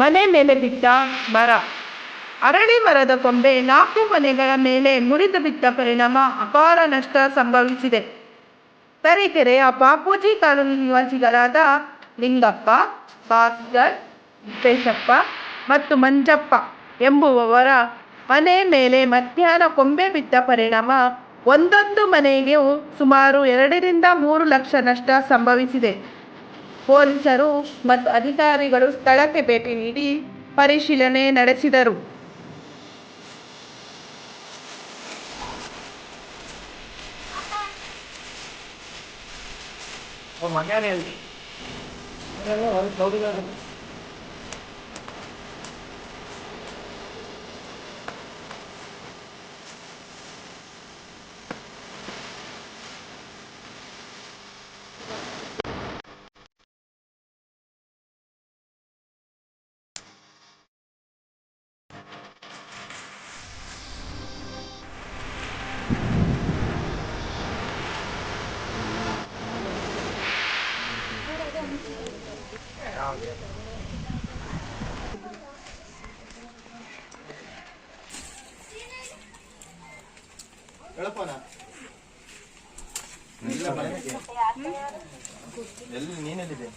ಮನೆ ಮೇಲೆ ಬಿದ್ದ ಮರ. ಅರಳಿ ಮರದ ಕೊಂಬೆ 4 ಮನೆಗಳ ಮೇಲೆ ಮುರಿದು ಬಿದ್ದ ಪರಿಣಾಮ ಅಪಾರ ನಷ್ಟ ಸಂಭವಿಸಿದೆ. ತರೀಕೆರೆಯ ಬಾಪೂಜಿ ಕಾಲೋನಿ ನಿವಾಸಿಗಳಾದ ಲಿಂಗಪ್ಪ, ಭಾಸ್ಕರ್, ತಿಪ್ಪೇಶಪ್ಪ ಮತ್ತು ಮಂಜಪ್ಪ ಎಂಬುವವರ ಮನೆ ಮೇಲೆ ಮಧ್ಯಾಹ್ನ ಕೊಂಬೆ ಬಿದ್ದ ಪರಿಣಾಮ ಒಂದೊಂದು ಮನೆಗೂ ಸುಮಾರು 2 ರಿಂದ 3 ಲಕ್ಷ ನಷ್ಟ ಸಂಭವಿಸಿದೆ. ಪೊಲೀಸರು ಮತ್ತು ಅಧಿಕಾರಿಗಳು ಸ್ಥಳಕ್ಕೆ ಭೇಟಿ ನೀಡಿ ಪರಿಶೀಲನೆ ನಡೆಸಿದರು. ಎಲ್ಲಿ ನೀನೆಲ್ಲಿದೆ?